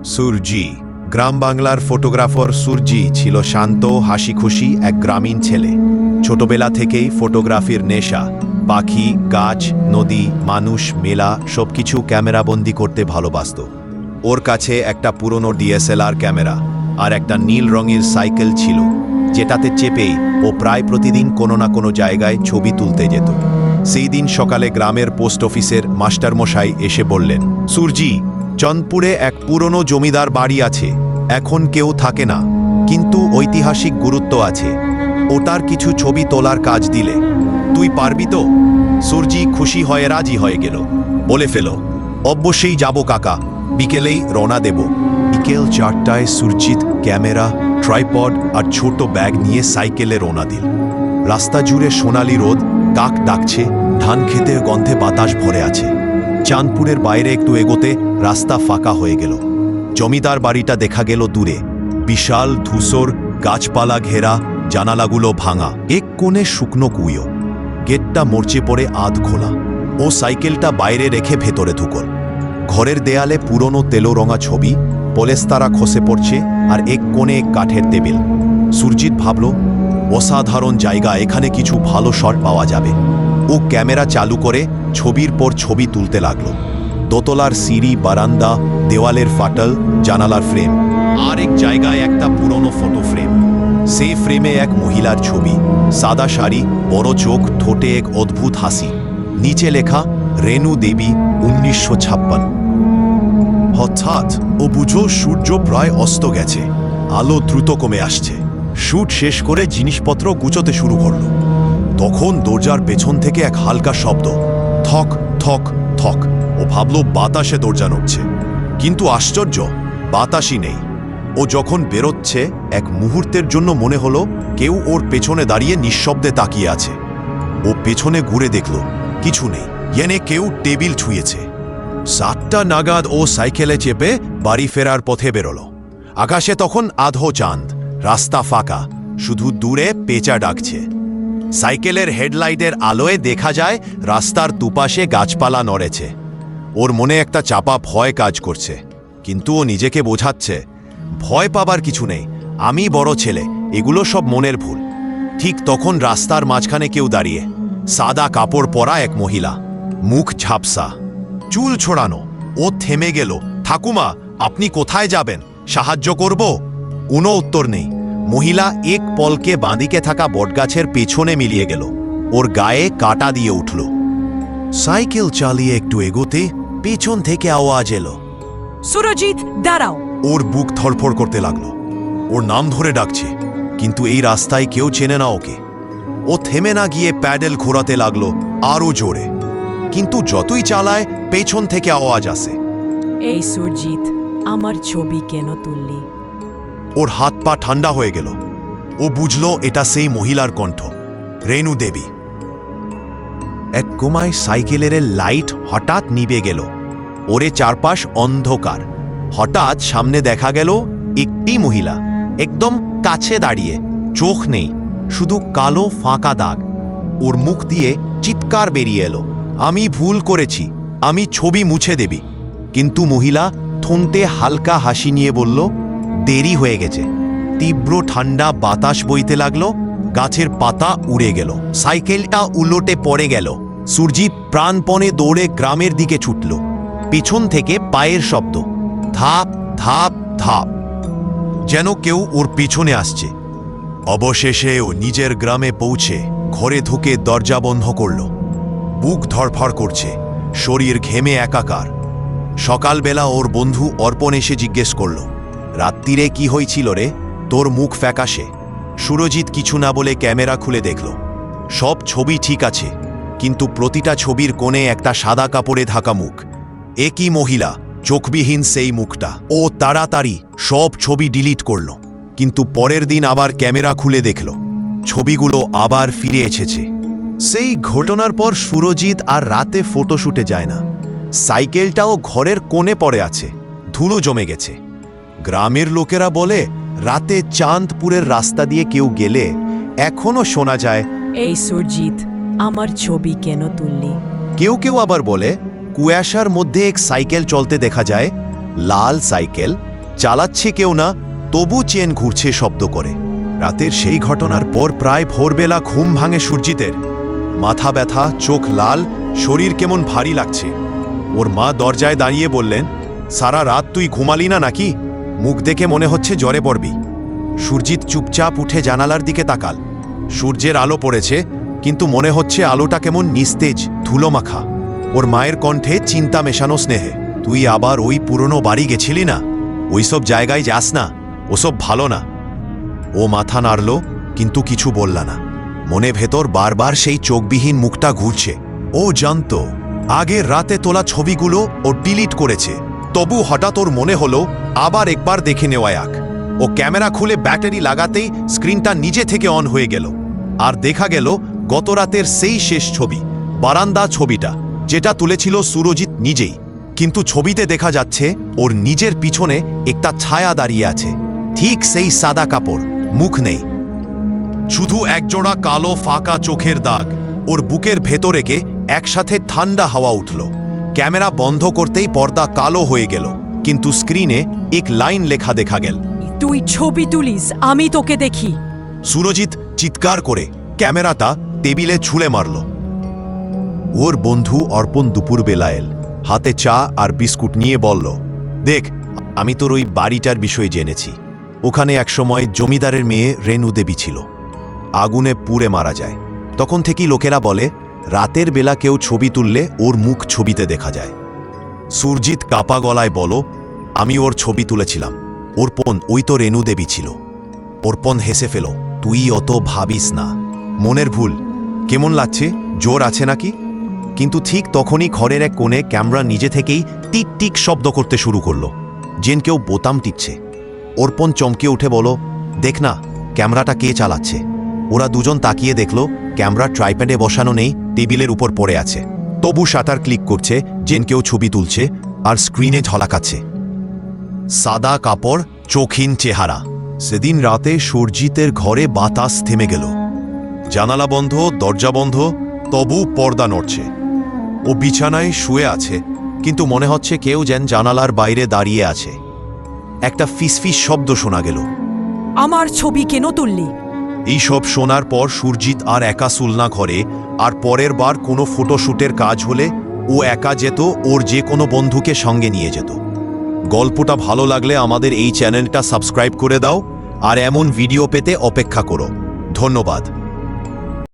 সুরজি গ্রাম বাংলার ফটোগ্রাফার সুরজি ছিল শান্ত হাসিখুশি এক গ্রামীণ ছেলে। ছোটবেলা থেকেই ফটোগ্রাফির নেশা। পাখি, গাছ, নদী, মানুষ, মেলা সবকিছু ক্যামেরাবন্দি করতে ভালোবাসত। ওর কাছে একটা পুরনো ডিএসএলআর ক্যামেরা আর একটা নীল রঙের সাইকেল ছিল, যেটাতে চেপেই ও প্রায় প্রতিদিন কোনো না কোনো জায়গায় ছবি তুলতে যেত। সেই দিন সকালে গ্রামের পোস্ট অফিসের মাস্টারমশাই এসে বললেন, সুরজি, চাঁদপুরে এক পুরনো জমিদার বাড়ি আছে, এখন কেউ থাকে না, কিন্তু ঐতিহাসিক গুরুত্ব আছে। ওটার কিছু ছবি তোলার কাজ দিলে তুই পারবি তো? সুরজি খুশি হয়ে রাজি হয়ে গেল। বলে ফেলো, অবশ্যই যাব কাকা, বিকেলেই রওনা দেব। বিকেল 4টায় সুরজিৎ ক্যামেরা, ট্রাইপড আর ছোট ব্যাগ নিয়ে সাইকেলে রওনা দিল। রাস্তা জুড়ে সোনালি রোদ, কাক ডাকছে, ধান ক্ষেতের গন্ধে বাতাস ভরে আছে। চাঁদপুরের বাইরে একটু এগোতে রাস্তা ফাঁকা হয়ে গেল। জমিদার বাড়িটা দেখা গেল দূরে, বিশাল ধূসর, গাছপালা ঘেরা, জানালাগুলো ভাঙা, এক কোণে শুকনো কুয়ো। গেটটা মরচে পড়ে আধ খোলা। ও সাইকেলটা বাইরে রেখে ভেতরে ঢুকল। ঘরের দেয়ালে পুরনো তেলোরঙা ছবি, পলেস্তারা খসে পড়ছে, আর এক কোণে এক কাঠের টেবিল। সুরজিৎ ভাবল, অসাধারণ জায়গা, এখানে কিছু ভালো শট পাওয়া যাবে। ও ক্যামেরা চালু করে ছবির পর ছবি তুলতে লাগলো। দোতলার সিঁড়ি, বারান্দা, দেওয়ালের ফাটল, জানালার ফ্রেম, আর এক জায়গায় একটা পুরনো ফটো ফ্রেম। সেই ফ্রেমে এক মহিলার ছবি, সাদা শাড়ি, বড় চোখ, ঠোঁটে এক অদ্ভুত হাসি। নিচে লেখা, রেণু দেবী, 1956। হঠাৎ ও বুঝো সূর্য প্রায় অস্ত গেছে, আলো দ্রুত কমে আসছে। শ্যুট শেষ করে জিনিসপত্র গুছোতে শুরু করল। তখন দরজার পেছন থেকে এক হালকা শব্দ, থক থক থক। ও ভাবল বাতাসে দরজা নড়ছে, কিন্তু আশ্চর্য, বাতাসই নেই। ও যখন বেরোচ্ছে, এক মুহূর্তের জন্য মনে হলো কেউ ওর পেছনে দাঁড়িয়ে নিঃশব্দে তাকিয়ে আছে। ও পেছনে ঘুরে দেখল, কিছু নেই, এনে কেউ টেবিল ছুঁয়েছে। 7টা নাগাদ ও সাইকেলে চেপে বাড়ি ফেরার পথে বেরোল। আকাশে তখন আধো চাঁদ, রাস্তা ফাঁকা, শুধু দূরে পেঁচা ডাকছে। সাইকেলের হেডলাইটের আলোয় দেখা যায় রাস্তার দুপাশে গাছপালা নড়েছে। ওর মনে একটা চাপা ভয় কাজ করছে, কিন্তু ও নিজেকে বোঝাচ্ছে, ভয় পাবার কিছু নেই, আমি বড় ছেলে, এগুলো সব মনের ভুল। ঠিক তখন রাস্তার মাঝখানে কেউ দাঁড়িয়ে, সাদা কাপড় পরা এক মহিলা, মুখ ঝাপসা, চুল ছড়ানো। ও থেমে গেল। ঠাকুমা, আপনি কোথায় যাবেন? সাহায্য করব? কোনো উত্তর নেই। মহিলা এক পলকে বাঁদিকে থাকা বটগাছের পেছনে মিলিয়ে গেল। ওর গায়ে কাটা দিয়ে উঠল। সাইকেল চালিয়ে একটু এগোতে পেছন থেকে আওয়াজ এলো, সুরজিৎ, দাঁড়াও। ওর বুক ধড়ফড় করতে লাগলো। ওর নাম ধরে ডাকছে, কিন্তু এই রাস্তায় কেউ চেনে না ওকে। ও থেমে না গিয়ে প্যাডেল ঘোরাতে লাগলো আরো জোরে, কিন্তু যতই চালায় পেছন থেকে আওয়াজ আসে, এই সুরজিৎ, আমার ছবি কেন তুললি? ওর হাত পা ঠান্ডা হয়ে গেল। ও বুঝল এটা সেই মহিলার কণ্ঠ, রেণু দেবী। এক কোমায় সাইকেলের লাইট হঠাৎ নিভে গেল। ওরে চারপাশ অন্ধকার। হঠাৎ সামনে দেখা গেল একটি মহিলা, একদম কাছে দাঁড়িয়ে, চোখ নেই, শুধু কালো ফাঁকা দাগ। ওর মুখ দিয়ে চিৎকার বেরিয়ে এলো, আমি ভুল করেছি, আমি ছবি মুছে দেবি। কিন্তু মহিলা ঠোঁটে হালকা হাসি নিয়ে বলল, দেরি হয়ে গেছে। তীব্র ঠান্ডা বাতাস বইতে লাগলো, গাছের পাতা উড়ে গেল, সাইকেলটা উল্টে পড়ে গেল। সুরজিৎ প্রাণপণে দৌড়ে গ্রামের দিকে ছুটল। পিছন থেকে পায়ের শব্দ, ধাপ ধাপ ধাপ, যেন কেউ ওর পিছনে আসছে। অবশেষে ও নিজের গ্রামে পৌঁছে ঘরে ঢুকে দরজা বন্ধ করল। বুক ধড়ফড় করছে, শরীর ঘেমে একাকার। সকালবেলা ওর বন্ধু অর্পণ এসে জিজ্ঞেস করল, রাত্রিরে কি হয়েছিল রে, তোর মুখ ফ্যাকাশে? সুরজিৎ কিছু না বলে ক্যামেরা খুলে দেখল। সব ছবি ঠিক আছে, কিন্তু প্রতিটা ছবির কোণে একটা সাদা কাপড়ে ঢাকা মুখ। একই মহিলা, চোখবিহীন সেই মুখটা। ও তাড়াতাড়ি সব ছবি ডিলিট করল, কিন্তু পরের দিন আবার ক্যামেরা খুলে দেখল, ছবিগুলো আবার ফিরে এসেছে। সেই ঘটনার পর সুরজিৎ আর রাতে ফটোশুটে যায় না। সাইকেলটাও ঘরের কোণে পড়ে আছে, ধুলো জমে গেছে। গ্রামের লোকেরা বলে, রাতে চাঁদপুরের রাস্তা দিয়ে কেউ গেলে এখনো শোনা যায়, এই সুরজিৎ, আমার ছবি কেন তুললি? কেউ কেউ আবার বলে, কুয়াশার মধ্যে এক সাইকেল চলতে দেখা যায়, লাল সাইকেল, চালাচ্ছে কেউ না, তবু চেন ঘুরছে শব্দ করে। রাতের সেই ঘটনার পর প্রায় ভোরবেলা ঘুম ভাঙে সুরজিতের। মাথা ব্যথা, চোখ লাল, শরীর কেমন ভারী লাগছে। ওর মা দরজায় দাঁড়িয়ে বললেন, সারা রাত তুই ঘুমালি না নাকি? মুখ দেখে মনে হচ্ছে জ্বরে পড়বি। সুরজিৎ চুপচাপ উঠে জানালার দিকে তাকাল। সূর্যের আলো পড়েছে, কিন্তু মনে হচ্ছে আলোটা কেমন নিস্তেজ, ধুলোমাখা। ওর মায়ের কণ্ঠে চিন্তা মেশানো স্নেহে, তুই আবার ওই পুরনো বাড়ি গেছিলি না? ওইসব জায়গায় যাস না, ওসব ভালো না। ও মাথা নাড়ল, কিন্তু কিছু বলল না। মনে ভেতর বারবার সেই চোখবিহীন মুখটা ঘুরছে। ও জানত আগের রাতে তোলা ছবিগুলো ও ডিলিট করেছে, তবু হঠাৎ ওর মনে হলো আবার একবার দেখে নেওয়া যাক। ও ক্যামেরা খুলে ব্যাটারি লাগাতেই স্ক্রিনটা নিজে থেকে অন হয়ে গেল। আর দেখা গেল গত রাতের সেই শেষ ছবি, বারান্দা ছবিটা, যেটা তুলেছিল সুরজিৎ নিজেই। কিন্তু ছবিতে দেখা যাচ্ছে ওর নিজের পিছনে একটা ছায়া দাঁড়িয়ে আছে, ঠিক সেই সাদা কাপড়, মুখ নেই, শুধু একজোড়া কালো ফাঁকা চোখের দাগ। ওর বুকের ভেতর রেখে একসাথে ঠান্ডা হাওয়া উঠল। ক্যামেরা বন্ধ করতেই পর্দা কালো হয়ে গেল, কিন্তু স্ক্রিনে এক লাইন লেখা দেখা গেল, তুই ছবি তুলিস, আমি তোকে দেখি। সুরজিৎ চিৎকার করে ক্যামেরাটা টেবিলে ছুঁড়ে মারল। ওর বন্ধু অর্পণ দুপুরবেলা এল, হাতে চা আর বিস্কুট নিয়ে বলল, দেখ, আমি তোর ওই বাড়িটার বিষয়ে জেনেছি। ওখানে একসময় জমিদারের মেয়ে রেণু দেবী ছিল, আগুনে পুড়ে মারা যায়। তখন থেকেই লোকেরা বলে রাতের বেলা কেউ ছবি তুললে ওর মুখ ছবিতে দেখা যায়। সুরজিৎ কাপা গলায় বল, আমি ওর ছবি তুলেছিলাম। অর্পণ, ওই তো রেণু দেবী ছিল। অর্পণ হেসে ফেল, তুই অত ভাবিস না, মনের ভুল। কেমন লাগছে, জোর আছে নাকি? কিন্তু ঠিক তখনই ঘরের এক কোণে ক্যামেরা নিজে থেকেই টিক টিক শব্দ করতে শুরু করলো, যেন কেউ বোতাম টিপছে। অর্পণ চমকে উঠে বলো, দেখ না, ক্যামেরাটা কে চালাচ্ছে? ওরা দুজন তাকিয়ে দেখল ক্যামেরা ট্রাইপ্যাডে বসানো নেই, টেবিলের উপর পড়ে আছে। তবু শাটার ক্লিক করছে, যেন কেউ ছবি তুলছে, আর স্ক্রিনে ঝলকাচ্ছে সাদা কাপড়, চোখহীন চেহারা। সেদিন রাতে সুরজিতের ঘরে বাতাস থেমে গেল। জানালা বন্ধ, দরজা বন্ধ, তবু পর্দা নড়ছে। ও বিছানায় শুয়ে আছে, কিন্তু মনে হচ্ছে কেউ যেন জানালার বাইরে দাঁড়িয়ে আছে। একটা ফিসফিস শব্দ শোনা গেল, আমার ছবি কেন তুললি? এই সব শোনার পর সুরজিৎ আর একা সুলনা ঘরে। আর পরের বার কোনো ফটোশ্যুটের কাজ হলে ও একা যেত, ওর যে কোনো বন্ধুকে সঙ্গে নিয়ে যেত। গল্পটা ভালো লাগলে আমাদের এই চ্যানেলটা সাবস্ক্রাইব করে দাও, আর এমন ভিডিও পেতে অপেক্ষা করো। ধন্যবাদ।